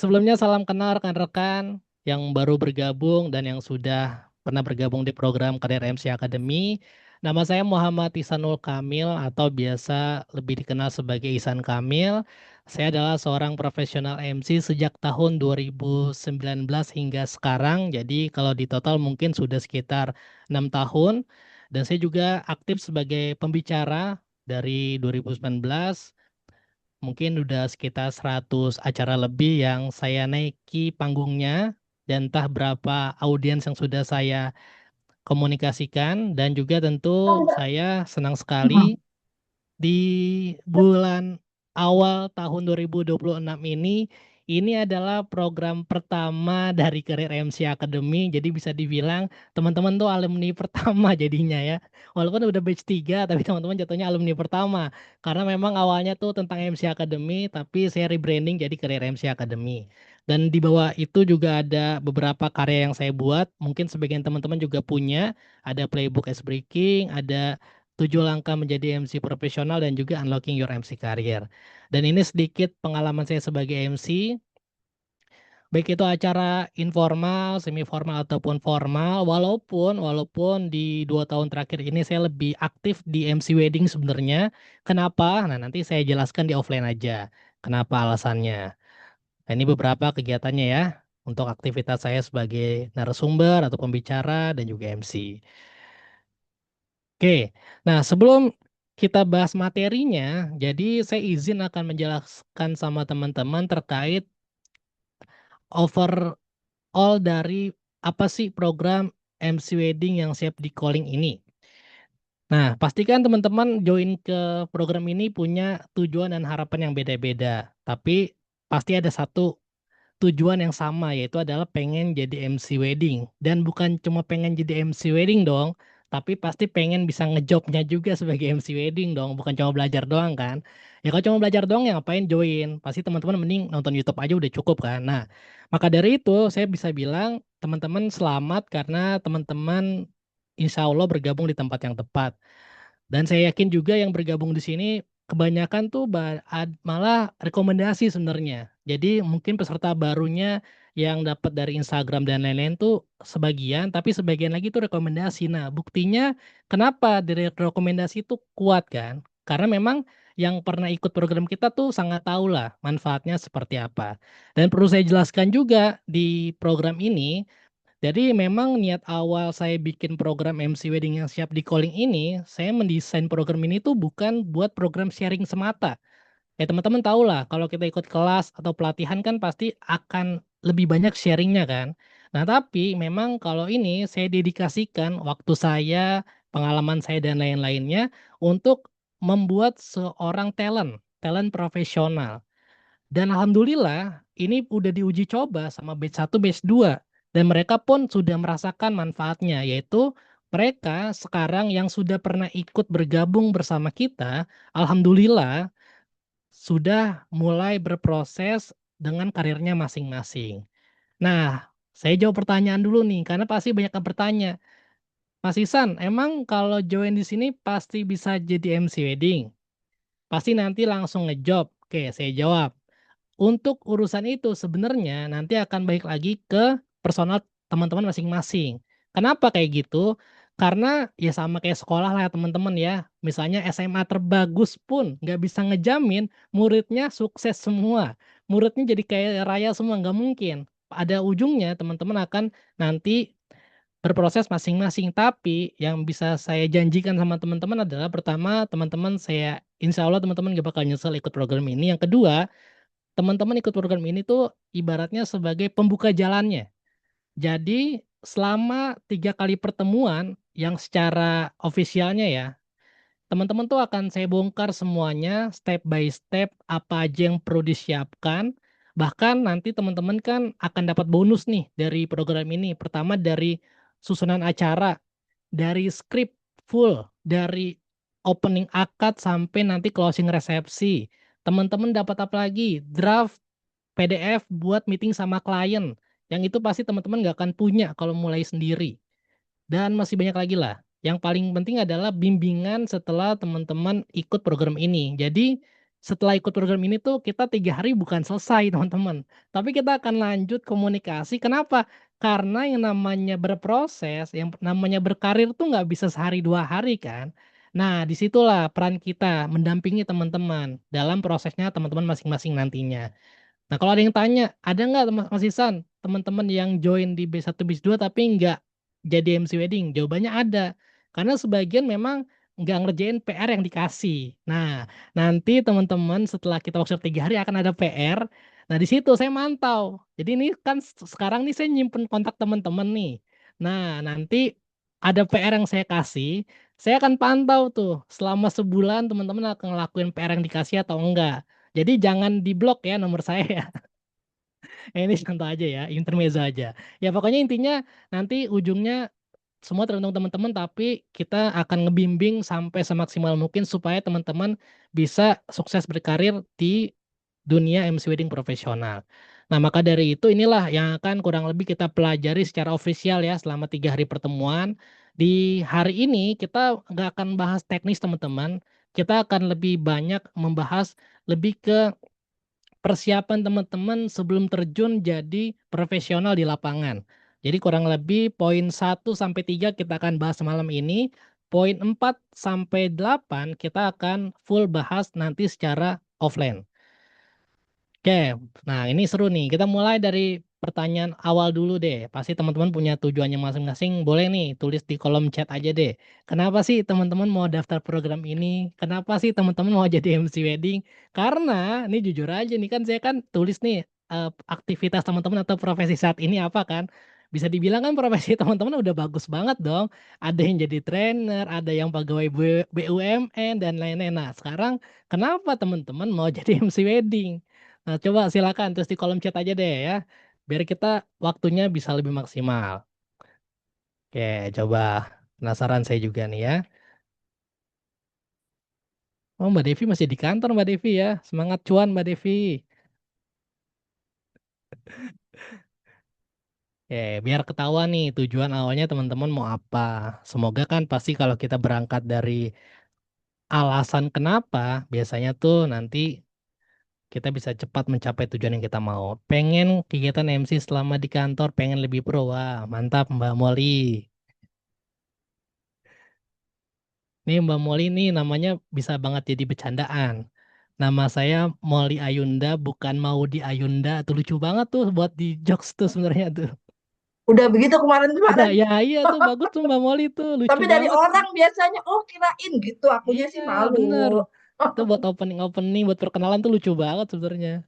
Sebelumnya salam kenal rekan-rekan yang baru bergabung dan yang sudah pernah bergabung di program Karir MC Academy. Nama saya Muhammad Ihsanul Kamil atau biasa lebih dikenal sebagai Ihsan Kamil. Saya adalah seorang profesional MC sejak tahun 2019 hingga sekarang. Jadi kalau di total mungkin sudah sekitar 6 tahun. Dan saya juga aktif sebagai pembicara dari 2019. Mungkin udah sekitar 100 acara lebih yang saya naiki panggungnya dan entah berapa audiens yang sudah saya komunikasikan dan juga tentu saya senang sekali di bulan awal tahun 2026 ini adalah program pertama dari Career MC Academy. Jadi bisa dibilang teman-teman tuh alumni pertama jadinya ya. Walaupun udah batch 3 tapi teman-teman jatuhnya alumni pertama. Karena memang awalnya tuh tentang MC Academy tapi saya rebranding jadi Career MC Academy. Dan di bawah itu juga ada beberapa karya yang saya buat. Mungkin sebagian teman-teman juga punya. Ada Playbook Ice Breaking, ada 7 langkah menjadi MC profesional dan juga unlocking your MC career. Dan ini sedikit pengalaman saya sebagai MC, baik itu acara informal, semi formal ataupun formal. Walaupun di 2 tahun terakhir ini saya lebih aktif di MC wedding sebenarnya. Kenapa? Nah, nanti saya jelaskan di offline aja. Kenapa alasannya? Nah, ini beberapa kegiatannya ya untuk aktivitas saya sebagai narasumber atau pembicara dan juga MC. Oke, nah sebelum kita bahas materinya, jadi saya izin akan menjelaskan sama teman-teman terkait overall dari apa sih program MC Wedding yang siap di calling ini. Nah, pastikan teman-teman join ke program ini punya tujuan dan harapan yang beda-beda. Tapi pasti ada satu tujuan yang sama yaitu adalah pengen jadi MC wedding dan bukan cuma pengen jadi MC wedding dong, tapi pasti pengen bisa ngejobnya juga sebagai MC wedding dong, bukan cuma belajar doang kan. Ya kalau cuma belajar doang ya ngapain join? Pasti teman-teman mending nonton YouTube aja udah cukup kan. Nah, maka dari itu saya bisa bilang teman-teman selamat karena teman-teman insya Allah bergabung di tempat yang tepat. Dan saya yakin juga yang bergabung di sini kebanyakan tuh malah rekomendasi sebenarnya. Jadi mungkin peserta barunya yang dapat dari Instagram dan lain-lain tuh sebagian, tapi sebagian lagi tuh rekomendasi. Nah, buktinya kenapa dari rekomendasi itu kuat kan? Karena memang yang pernah ikut program kita tuh sangat tahu lah manfaatnya seperti apa. Dan perlu saya jelaskan juga di program ini jadi memang niat awal saya bikin program MC Wedding yang siap di calling ini, saya mendesain program ini tuh bukan buat program sharing semata. Ya teman-teman tahu lah kalau kita ikut kelas atau pelatihan kan pasti akan lebih banyak sharingnya kan. Nah tapi memang kalau ini saya dedikasikan waktu saya, pengalaman saya dan lain-lainnya untuk membuat seorang talent profesional. Dan alhamdulillah ini udah diuji coba sama batch 1, batch 2 dan mereka pun sudah merasakan manfaatnya, yaitu mereka sekarang yang sudah pernah ikut bergabung bersama kita, alhamdulillah sudah mulai berproses dengan karirnya masing-masing. Nah, saya jawab pertanyaan dulu nih, karena pasti banyak yang bertanya, "Mas Ihsan, emang kalau join di sini pasti bisa jadi MC wedding? Pasti nanti langsung ngejob?" Oke, saya jawab. Untuk urusan itu sebenarnya nanti akan balik lagi ke personal teman-teman masing-masing. Kenapa kayak gitu? Karena ya sama kayak sekolah lah ya teman-teman ya. Misalnya SMA terbagus pun nggak bisa ngejamin muridnya sukses semua. Muridnya jadi kayak raya semua, nggak mungkin. Ada ujungnya teman-teman akan nanti berproses masing-masing. Tapi yang bisa saya janjikan sama teman-teman adalah pertama, teman-teman saya insya Allah teman-teman gak bakal nyesel ikut program ini. Yang kedua, teman-teman ikut program ini tuh ibaratnya sebagai pembuka jalannya. Jadi selama 3 kali pertemuan yang secara ofisialnya ya, teman-teman tuh akan saya bongkar semuanya step by step apa aja yang perlu disiapkan. Bahkan nanti teman-teman kan akan dapat bonus nih dari program ini. Pertama dari susunan acara, dari skrip full, dari opening akad sampai nanti closing resepsi. Teman-teman dapat apa lagi? Draft PDF buat meeting sama klien, yang itu pasti teman-teman nggak akan punya kalau mulai sendiri. Dan masih banyak lagi lah. Yang paling penting adalah bimbingan setelah teman-teman ikut program ini. Jadi setelah ikut program ini tuh kita 3 hari bukan selesai teman-teman, tapi kita akan lanjut komunikasi. Kenapa? Karena yang namanya berproses, yang namanya berkarir tuh nggak bisa sehari 2 hari kan. Nah, disitulah peran kita mendampingi teman-teman dalam prosesnya teman-teman masing-masing nantinya. Nah, kalau ada yang tanya, "Ada nggak Mas Ihsan, teman-teman yang join di B1 BIS2 tapi nggak jadi MC wedding?" Jawabannya ada, karena sebagian memang nggak ngerjain PR yang dikasih. Nah, nanti teman-teman setelah kita workshop 3 hari akan ada PR, nah di situ saya mantau. Jadi ini kan sekarang nih saya nyimpen kontak teman-teman nih. Nah, nanti ada PR yang saya kasih, saya akan pantau tuh selama sebulan teman-teman akan ngelakuin PR yang dikasih atau enggak. Jadi jangan diblok ya nomor saya ya. Ini contoh aja ya, intermezzo aja. Ya pokoknya intinya nanti ujungnya semua tergantung teman-teman, tapi kita akan ngebimbing sampai semaksimal mungkin supaya teman-teman bisa sukses berkarir di dunia MC wedding profesional. Nah, maka dari itu inilah yang akan kurang lebih kita pelajari secara ofisial ya selama 3 hari pertemuan. Di hari ini kita nggak akan bahas teknis teman-teman, kita akan lebih banyak membahas lebih ke persiapan teman-teman sebelum terjun jadi profesional di lapangan. Jadi kurang lebih poin 1 sampai 3 kita akan bahas malam ini, poin 4 sampai 8 kita akan full bahas nanti secara offline. Oke, nah ini seru nih. Kita mulai dari pertanyaan awal dulu deh. Pasti teman-teman punya tujuannya masing-masing. Boleh nih tulis di kolom chat aja deh. Kenapa sih teman-teman mau daftar program ini? Kenapa sih teman-teman mau jadi MC wedding? Karena ini jujur aja nih kan saya kan tulis nih aktivitas teman-teman atau profesi saat ini apa kan? Bisa dibilang kan profesi teman-teman udah bagus banget dong. Ada yang jadi trainer, ada yang pegawai BUMN dan lain-lain. Nah, sekarang kenapa teman-teman mau jadi MC wedding? Nah, coba silakan tulis di kolom chat aja deh ya, biar kita waktunya bisa lebih maksimal. Oke, coba penasaran saya juga nih ya. Oh, Mbak Devi masih di kantor Mbak Devi ya. Semangat cuan Mbak Devi. Oke, biar ketahuan nih tujuan awalnya teman-teman mau apa. Semoga kan pasti kalau kita berangkat dari alasan kenapa, biasanya tuh nanti kita bisa cepat mencapai tujuan yang kita mau. Pengen kegiatan MC selama di kantor, pengen lebih pro. Wah, mantap Mbak Molly. Nih Mbak Molly nih namanya bisa banget jadi bercandaan. Nama saya Molly Ayunda bukan Maudy Ayunda. Tuh lucu banget tuh buat di jokes tuh sebenarnya tuh. Udah begitu Udah kemarin-kemarin. ya iya tuh bagus tuh Mbak Molly tuh lucu Tapi dari banget tuh. orang biasanya, oh kirain gitu. Akunya Iya sih malu. bener. Itu buat opening-opening buat perkenalan tuh lucu banget sebenarnya.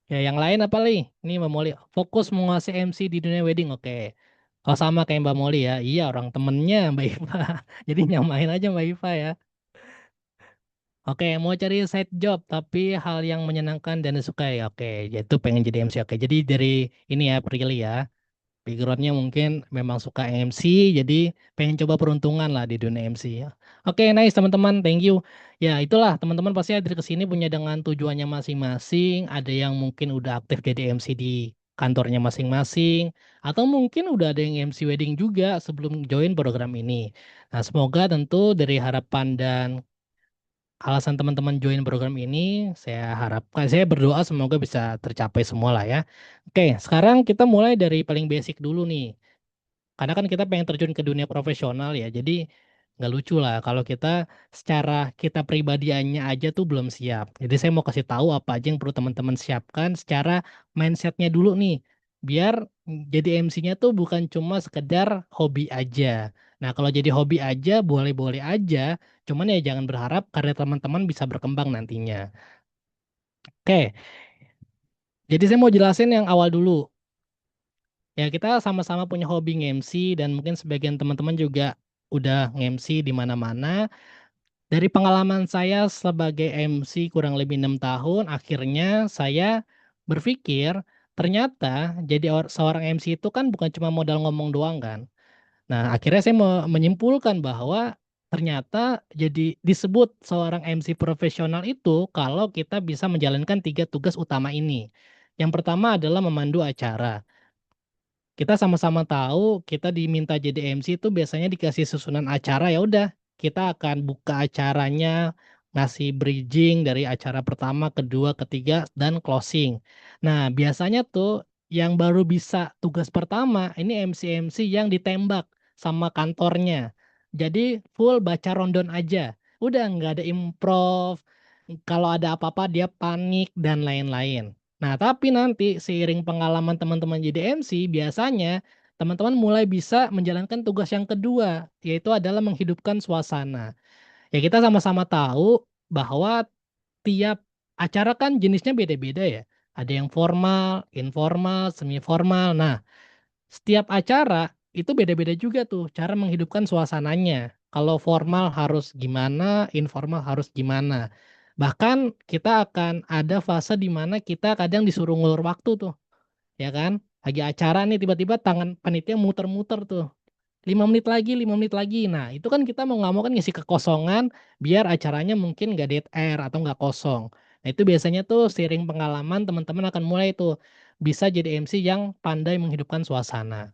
Ya yang lain apa nih? Ini Mbak Molly fokus menguasai MC di dunia wedding. Oke. Oh sama kayak Mbak Molly ya. Iya orang temennya Mbak Iva. Jadi nyamain aja Mbak Iva ya. Oke, mau cari side job tapi hal yang menyenangkan dan disukai. Oke, yaitu pengen jadi MC. Oke, jadi dari ini ya Prilly ya. Backgroundnya mungkin memang suka MC, jadi pengen coba peruntungan lah di dunia MC ya. Oke, nice teman-teman, thank you. Ya, itulah teman-teman pasti hadir ke sini punya dengan tujuannya masing-masing. Ada yang mungkin udah aktif jadi MC di kantornya masing-masing, atau mungkin udah ada yang MC wedding juga sebelum join program ini. Nah, semoga tentu dari harapan dan alasan teman-teman join program ini, saya harapkan, saya berdoa semoga bisa tercapai semua lah ya. Oke, sekarang kita mulai dari paling basic dulu nih. Karena kan kita pengen terjun ke dunia profesional ya, jadi nggak lucu lah kalau kita secara kita pribadiannya aja tuh belum siap. Jadi saya mau kasih tahu apa aja yang perlu teman-teman siapkan secara mindsetnya dulu nih, biar jadi MC-nya tuh bukan cuma sekedar hobi aja. Nah kalau jadi hobi aja boleh-boleh aja, cuman ya jangan berharap karya teman-teman bisa berkembang nantinya. Oke, jadi saya mau jelasin yang awal dulu. Ya, kita sama-sama punya hobi nge-MC dan mungkin sebagian teman-teman juga udah nge-MC di mana-mana. Dari pengalaman saya sebagai MC kurang lebih 6 tahun, akhirnya saya berpikir ternyata jadi seorang MC itu kan bukan cuma modal ngomong doang kan. Nah, akhirnya saya menyimpulkan bahwa ternyata jadi disebut seorang MC profesional itu kalau kita bisa menjalankan 3 tugas utama ini. Yang pertama adalah memandu acara. Kita sama-sama tahu kita diminta jadi MC itu biasanya dikasih susunan acara ya udah kita akan buka acaranya, ngasih bridging dari acara pertama, kedua, ketiga, dan closing. Nah, biasanya tuh yang baru bisa tugas pertama ini MC-MC yang ditembak sama kantornya. Jadi full baca rundown aja. Udah nggak ada improv, kalau ada apa-apa dia panik dan lain-lain. Nah, tapi nanti seiring pengalaman teman-teman jadi MC, biasanya teman-teman mulai bisa menjalankan tugas yang kedua, yaitu adalah menghidupkan suasana. Ya kita sama-sama tahu bahwa tiap acara kan jenisnya beda-beda ya. Ada yang formal, informal, semi formal. Nah, setiap acara itu beda-beda juga tuh cara menghidupkan suasananya. Kalau formal harus gimana, informal harus gimana. Bahkan kita akan ada fase di mana kita kadang disuruh ngulur waktu tuh, ya kan? Lagi acara nih tiba-tiba tangan panitia muter-muter tuh. 5 menit lagi 5 menit lagi. Nah, itu kan kita mau nggak mau kan ngisi kekosongan biar acaranya mungkin nggak dead air atau nggak kosong. Nah, itu biasanya tuh seiring pengalaman teman-teman akan mulai tuh bisa jadi MC yang pandai menghidupkan suasana.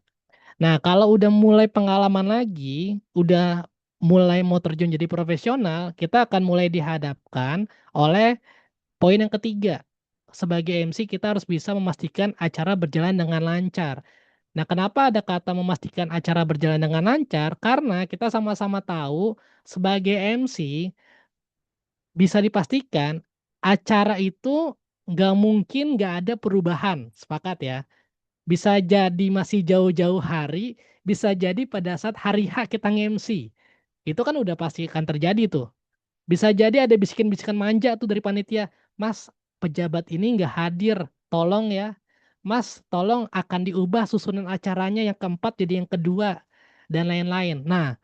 Nah, kalau udah mulai pengalaman lagi, udah mulai mau terjun jadi profesional, kita akan mulai dihadapkan oleh poin yang ketiga. Sebagai MC kita harus bisa memastikan acara berjalan dengan lancar. Nah, kenapa ada kata memastikan acara berjalan dengan lancar? Karena kita sama-sama tahu sebagai MC bisa dipastikan acara itu nggak mungkin nggak ada perubahan, sepakat ya? Bisa jadi masih jauh-jauh hari, bisa jadi pada saat hari H kita nge-MC. Itu kan udah pasti akan terjadi tuh. Bisa jadi ada bisikan-bisikan manja tuh dari panitia, "Mas, pejabat ini nggak hadir, tolong ya. Mas, tolong akan diubah susunan acaranya yang keempat jadi yang kedua," dan lain-lain. Nah,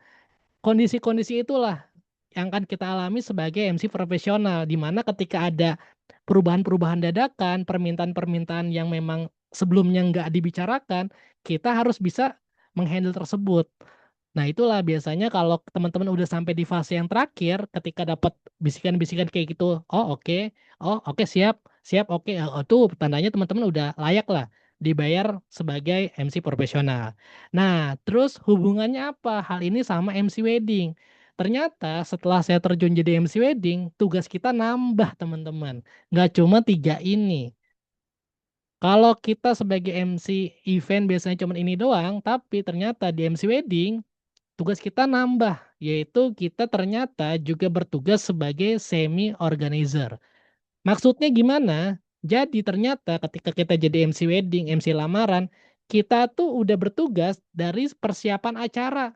kondisi-kondisi itulah yang akan kita alami sebagai MC profesional, di mana ketika ada perubahan-perubahan dadakan, permintaan-permintaan yang memang sebelumnya nggak dibicarakan, kita harus bisa meng-handle tersebut. Nah, itulah biasanya kalau teman-teman udah sampai di fase yang terakhir, ketika dapat bisikan-bisikan kayak gitu, oh oke siap siap, oke, oh tuh tandanya teman-teman udah layak lah dibayar sebagai MC profesional. Nah, terus hubungannya apa hal ini sama MC wedding? Ternyata setelah saya terjun jadi MC wedding, tugas kita nambah teman-teman, nggak cuma 3 ini. Kalau kita sebagai MC event biasanya cuma ini doang, tapi ternyata di MC wedding tugas kita nambah, yaitu kita ternyata juga bertugas sebagai semi organizer. Maksudnya gimana? Jadi ternyata ketika kita jadi MC wedding, MC lamaran, kita tuh udah bertugas dari persiapan acara.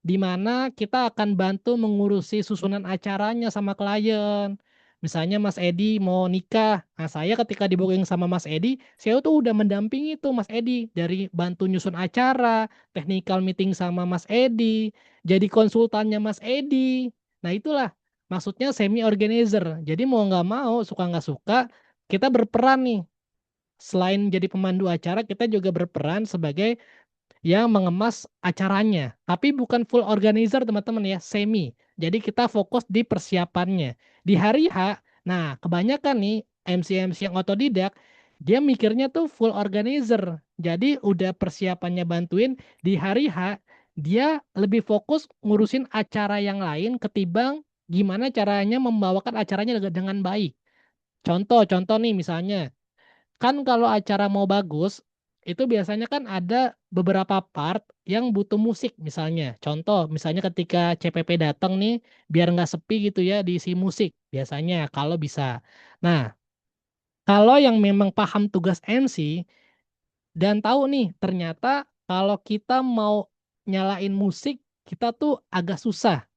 Di mana kita akan bantu mengurusi susunan acaranya sama klien. Misalnya Mas Edi mau nikah, nah saya ketika di-booking sama Mas Edi, saya tuh udah mendampingi tuh Mas Edi, dari bantu nyusun acara, technical meeting sama Mas Edi, jadi konsultannya Mas Edi. Nah itulah maksudnya semi organizer. Jadi mau nggak mau, suka nggak suka, kita berperan nih. Selain jadi pemandu acara, kita juga berperan sebagai yang mengemas acaranya, tapi bukan full organizer teman-teman ya, semi. Jadi kita fokus di persiapannya. Di hari H, nah kebanyakan nih MC-MC yang otodidak, dia mikirnya tuh full organizer. Jadi udah persiapannya bantuin, di hari H dia lebih fokus ngurusin acara yang lain ketimbang gimana caranya membawakan acaranya dengan baik. Contoh-contoh nih misalnya, kan kalau acara mau bagus, itu biasanya kan ada beberapa part yang butuh musik misalnya. Contoh, misalnya ketika CPP datang nih, biar nggak sepi gitu ya, diisi musik, biasanya kalau bisa. Nah, kalau yang memang paham tugas MC dan tahu nih, ternyata kalau kita mau nyalain musik, kita tuh agak susah.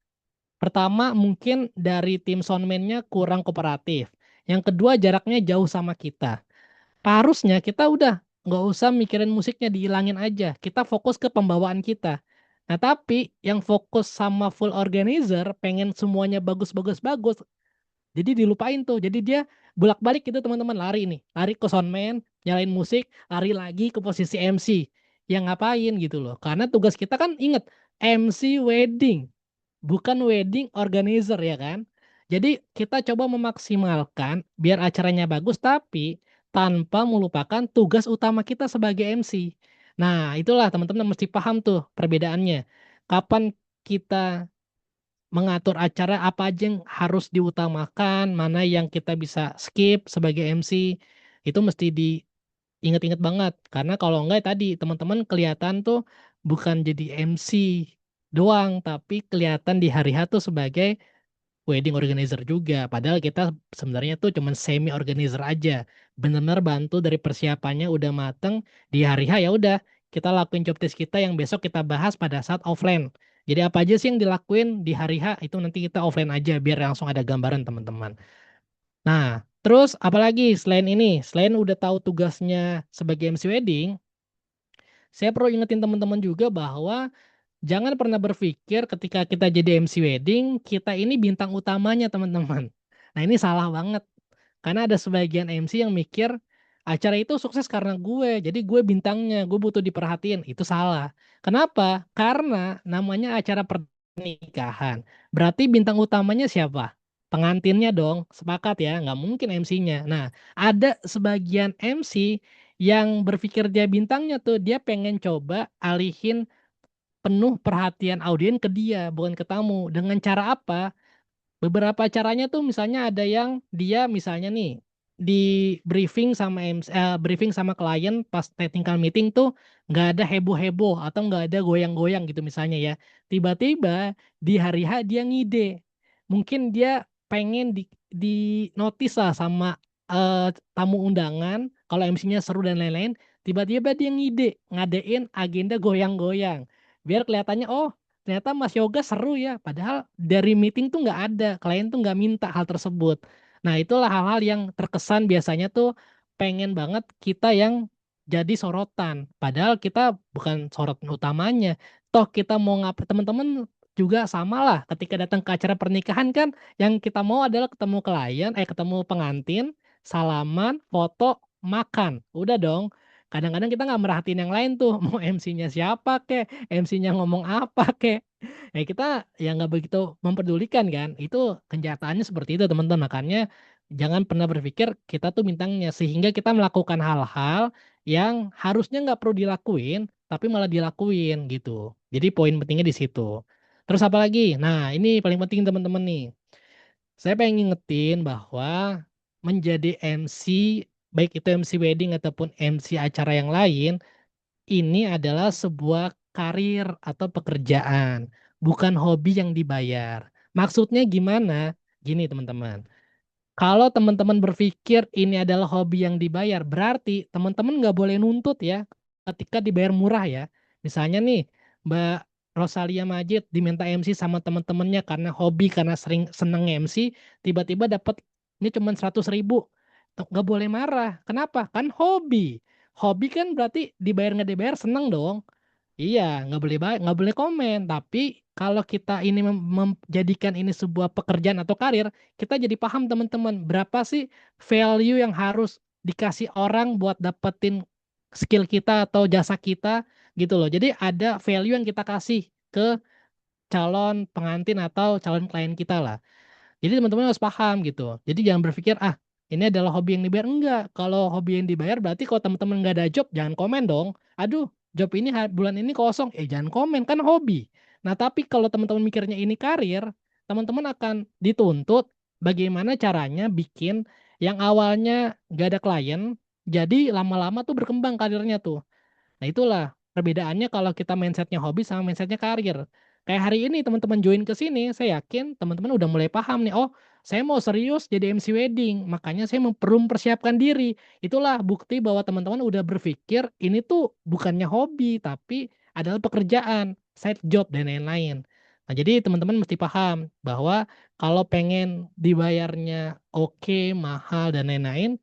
Pertama, mungkin dari tim soundman-nya kurang kooperatif. Yang kedua, jaraknya jauh sama kita. Harusnya kita udah nggak usah mikirin musiknya, dihilangin aja, kita fokus ke pembawaan kita. Nah, tapi yang fokus sama full organizer pengen semuanya bagus bagus bagus, jadi dilupain tuh. Jadi dia bolak-balik gitu teman-teman, lari nih, lari ke soundman, nyalain musik, lari lagi ke posisi MC. Ya ngapain gitu loh, karena tugas kita kan inget, MC wedding. Bukan wedding organizer ya kan. Jadi kita coba memaksimalkan biar acaranya bagus, tapi tanpa melupakan tugas utama kita sebagai MC. Nah itulah teman-teman mesti paham tuh perbedaannya. Kapan kita mengatur acara apa aja yang harus diutamakan, mana yang kita bisa skip sebagai MC, itu mesti diinget-inget banget. Karena kalau enggak tadi teman-teman kelihatan tuh bukan jadi MC doang, tapi kelihatan di hari H tuh sebagai wedding organizer juga. Padahal kita sebenarnya tuh cuman semi organizer aja. Bener-bener bantu dari persiapannya udah mateng, di hari H ya udah kita lakuin job desk kita yang besok kita bahas pada saat offline. Jadi apa aja sih yang dilakuin di hari H itu nanti kita offline aja biar langsung ada gambaran teman-teman. Nah, terus apalagi selain ini, selain udah tahu tugasnya sebagai MC wedding, saya perlu ingetin teman-teman juga bahwa jangan pernah berpikir ketika kita jadi MC wedding, kita ini bintang utamanya teman-teman. Nah ini salah banget. Karena ada sebagian MC yang mikir acara itu sukses karena gue, jadi gue bintangnya, gue butuh diperhatiin. Itu salah. Kenapa? Karena namanya acara pernikahan. Berarti bintang utamanya siapa? Pengantinnya dong. Sepakat ya, nggak mungkin MC-nya. Nah, ada sebagian MC yang berpikir dia bintangnya tuh, dia pengen coba alihin penuh perhatian audien ke dia, bukan ke tamu. Dengan cara apa? Beberapa caranya tuh misalnya ada yang dia misalnya nih di briefing sama klien pas technical meeting tuh nggak ada heboh-heboh atau nggak ada goyang-goyang gitu misalnya ya. Tiba-tiba di hari H dia ngide. Mungkin dia pengen di notice lah sama tamu undangan kalau MC-nya seru dan lain-lain. Tiba-tiba dia ngide ngadain agenda goyang-goyang. Biar kelihatannya oh ternyata Mas Yoga seru ya, padahal dari meeting tuh nggak ada, klien tuh nggak minta hal tersebut. Nah itulah hal-hal yang terkesan biasanya tuh pengen banget kita yang jadi sorotan, padahal kita bukan sorotan utamanya. Toh kita mau ngapa teman-teman juga sama lah ketika datang ke acara pernikahan kan yang kita mau adalah ketemu klien, ketemu pengantin, salaman, foto, makan. Udah dong. Kadang-kadang kita nggak merhatiin yang lain tuh, mau MC-nya siapa kek, MC-nya ngomong apa kek. Kita ya nggak begitu memperdulikan kan. Itu kenyataannya seperti itu teman-teman. Makanya jangan pernah berpikir kita tuh bintangnya. Sehingga kita melakukan hal-hal yang harusnya nggak perlu dilakuin, tapi malah dilakuin gitu. Jadi poin pentingnya di situ. Terus apa lagi? Nah ini paling penting teman-teman nih. Saya pengen ngingetin bahwa menjadi MC, baik itu MC wedding ataupun MC acara yang lain, ini adalah sebuah karir atau pekerjaan, bukan hobi yang dibayar. Maksudnya gimana? Gini teman-teman, kalau teman-teman berpikir ini adalah hobi yang dibayar, berarti teman-teman nggak boleh nuntut ya ketika dibayar murah ya. Misalnya nih, Mbak Rosalia Majid diminta MC sama teman-temannya karena hobi, karena sering seneng MC, tiba-tiba dapat ini cuma 100.000. Nggak boleh marah. Kenapa? Kan hobi. Hobi kan berarti dibayar nggak dibayar seneng dong. Iya, nggak boleh komen. Tapi kalau kita ini menjadikan ini sebuah pekerjaan atau karir, kita jadi paham teman-teman berapa sih value yang harus dikasih orang buat dapetin skill kita atau jasa kita gitu loh. Jadi ada value yang kita kasih ke calon pengantin atau calon klien kita lah. Jadi teman-teman harus paham gitu. Jadi jangan berpikir, ah ini adalah hobi yang dibayar. Enggak. Kalau hobi yang dibayar berarti kalau teman-teman nggak ada job, jangan komen dong. Aduh, job ini bulan ini kosong. Jangan komen, kan hobi. Nah tapi kalau teman-teman mikirnya ini karir, teman-teman akan dituntut bagaimana caranya bikin yang awalnya nggak ada klien, jadi lama-lama tuh berkembang karirnya tuh. Nah itulah perbedaannya kalau kita mindsetnya hobi sama mindsetnya karir. Kayak hari ini teman-teman join ke sini, saya yakin teman-teman udah mulai paham nih, oh saya mau serius jadi MC wedding, makanya saya perlu mempersiapkan diri. Itulah bukti bahwa teman-teman udah berpikir ini tuh bukannya hobi, tapi adalah pekerjaan, side job dan lain-lain. Nah jadi teman-teman mesti paham bahwa kalau pengen dibayarnya oke, mahal dan lain-lain,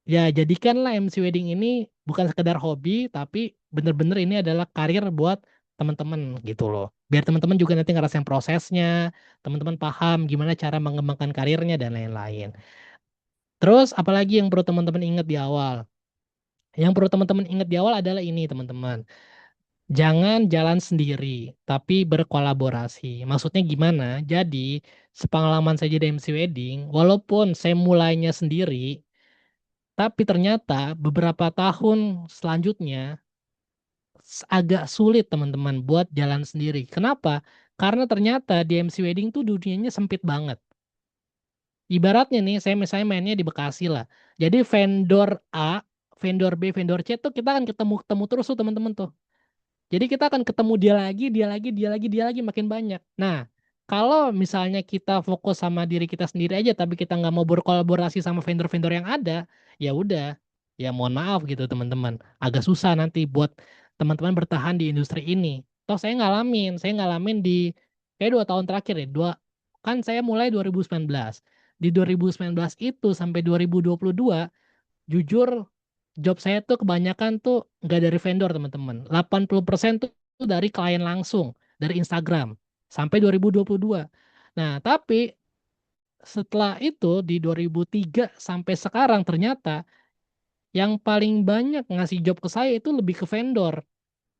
ya jadikanlah MC wedding ini bukan sekedar hobi, tapi bener-bener ini adalah karir buat teman-teman gitu loh. Biar teman-teman juga nanti ngerasain prosesnya, teman-teman paham gimana cara mengembangkan karirnya dan lain-lain. Terus apalagi yang perlu teman-teman ingat di awal? Yang perlu teman-teman ingat di awal adalah ini teman-teman. Jangan jalan sendiri, tapi berkolaborasi. Maksudnya gimana? Jadi, sepengalaman saya jadi MC wedding, walaupun saya mulainya sendiri, tapi ternyata beberapa tahun selanjutnya agak sulit teman-teman buat jalan sendiri. Kenapa? Karena ternyata di MC Wedding tuh dunianya sempit banget. Ibaratnya nih, saya misalnya mainnya di Bekasi lah. Jadi vendor A, vendor B, vendor C tuh kita akan ketemu-ketemu terus tuh teman-teman tuh. Jadi kita akan ketemu dia lagi, dia lagi, dia lagi, dia lagi makin banyak. Nah, kalau misalnya kita fokus sama diri kita sendiri aja, tapi kita nggak mau berkolaborasi sama vendor-vendor yang ada, ya udah, ya mohon maaf gitu teman-teman. Agak susah nanti buat teman-teman bertahan di industri ini. Toh saya ngalamin di kayak 2 tahun terakhir ya, kan saya mulai 2019. Di 2019 itu sampai 2022, jujur job saya tuh kebanyakan tuh nggak dari vendor teman-teman. 80% tuh dari klien langsung, dari Instagram. Sampai 2022. Nah, tapi setelah itu di 2003 sampai sekarang ternyata yang paling banyak ngasih job ke saya itu lebih ke vendor.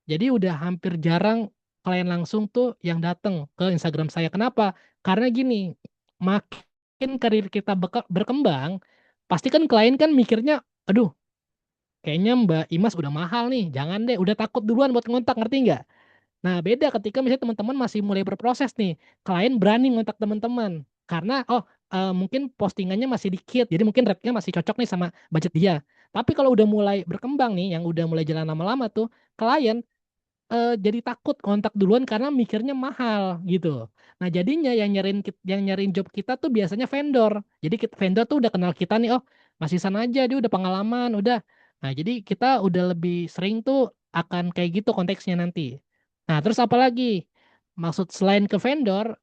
Jadi udah hampir jarang klien langsung tuh yang datang ke Instagram saya. Kenapa? Karena gini, makin karir kita berkembang, pasti kan klien kan mikirnya, aduh, kayaknya Mbak Imas udah mahal nih, jangan deh, udah takut duluan buat ngontak, ngerti nggak? Nah, beda ketika misalnya teman-teman masih mulai berproses nih, klien berani ngontak teman-teman karena mungkin postingannya masih dikit, jadi mungkin rate-nya masih cocok nih sama budget dia. Tapi kalau udah mulai berkembang nih, yang udah mulai jalan lama-lama tuh, klien jadi takut kontak duluan karena mikirnya mahal gitu. Nah, jadinya yang nyariin job kita tuh biasanya vendor. Jadi vendor tuh udah kenal kita nih, oh masih sana aja dia udah pengalaman, udah. Nah, jadi kita udah lebih sering tuh akan kayak gitu konteksnya nanti. Nah, terus apa lagi? Maksud selain ke vendor,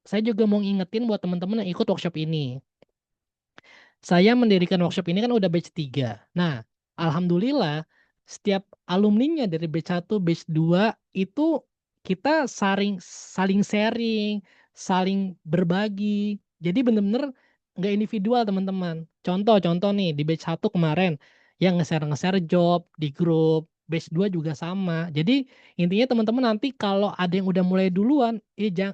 saya juga mau ngingetin buat teman-teman yang ikut workshop ini. Saya mendirikan workshop ini kan udah batch 3. Nah, alhamdulillah setiap alumninya dari batch 1, batch 2 itu kita saling sharing, saling berbagi. Jadi bener-bener nggak individual teman-teman. Contoh nih di batch 1 kemarin yang nge-share job di grup, batch 2 juga sama. Jadi intinya teman-teman nanti kalau ada yang udah mulai duluan,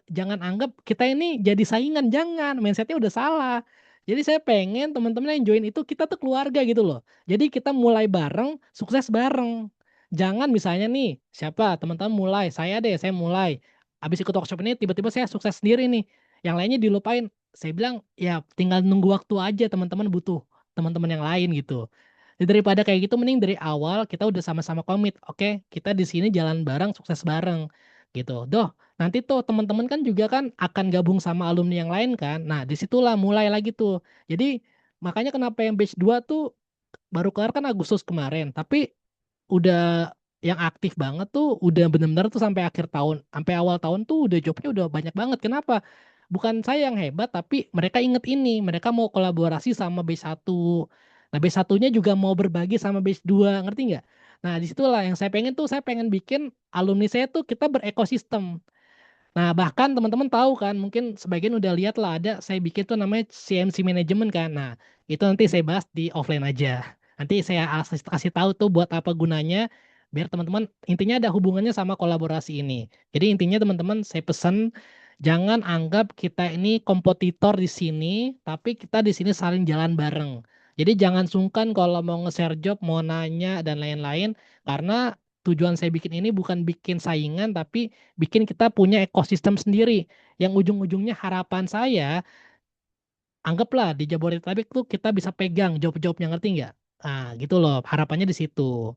jangan anggap kita ini jadi saingan, jangan. Mindsetnya udah salah. Jadi saya pengen teman-teman yang join itu kita tuh keluarga gitu loh. Jadi kita mulai bareng, sukses bareng. Jangan misalnya nih, siapa teman-teman mulai, saya mulai. Habis ikut workshop ini tiba-tiba saya sukses sendiri nih. Yang lainnya dilupain. Saya bilang ya tinggal nunggu waktu aja teman-teman butuh teman-teman yang lain gitu. Daripada kayak gitu mending dari awal kita udah sama-sama komit. Oke, kita di sini jalan bareng, sukses bareng gitu. Doh, nanti tuh teman-teman kan juga kan akan gabung sama alumni yang lain kan. Nah, disitulah mulai lagi tuh. Jadi makanya kenapa yang batch 2 tuh baru kelar kan Agustus kemarin, tapi udah yang aktif banget tuh udah bener-bener tuh sampai akhir tahun, sampai awal tahun tuh udah jobnya udah banyak banget. Kenapa? Bukan saya yang hebat, tapi mereka inget ini, mereka mau kolaborasi sama batch 1. Nah, batch satunya juga mau berbagi sama batch 2, ngerti nggak? Nah, disitulah yang saya pengen bikin alumni saya tuh kita berekosistem. Nah, bahkan teman-teman tahu kan, mungkin sebagian udah lihat lah ada saya bikin tuh namanya CMC Management kan. Nah, itu nanti saya bahas di offline aja. Nanti saya kasih tahu tuh buat apa gunanya, biar teman-teman intinya ada hubungannya sama kolaborasi ini. Jadi intinya teman-teman saya pesan jangan anggap kita ini kompetitor di sini, tapi kita di sini saling jalan bareng. Jadi jangan sungkan kalau mau nge-share job, mau nanya dan lain-lain, karena tujuan saya bikin ini bukan bikin saingan, tapi bikin kita punya ekosistem sendiri. Yang ujung-ujungnya harapan saya, anggaplah di Jabodetabek tuh kita bisa pegang job-jobnya, ngerti nggak? Nah, gitu loh, harapannya di situ.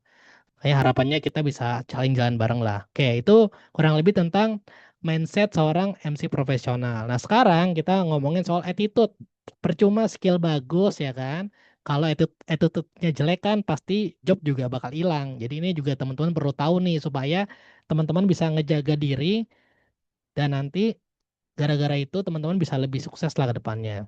Kayak harapannya kita bisa saling jalan bareng lah. Oke, itu kurang lebih tentang mindset seorang MC profesional. Nah, sekarang kita ngomongin soal attitude. Percuma skill bagus ya kan. Kalau attitude-nya jelek kan pasti job juga bakal hilang. Jadi ini juga teman-teman perlu tahu nih supaya teman-teman bisa ngejaga diri dan nanti gara-gara itu teman-teman bisa lebih sukses lah ke depannya.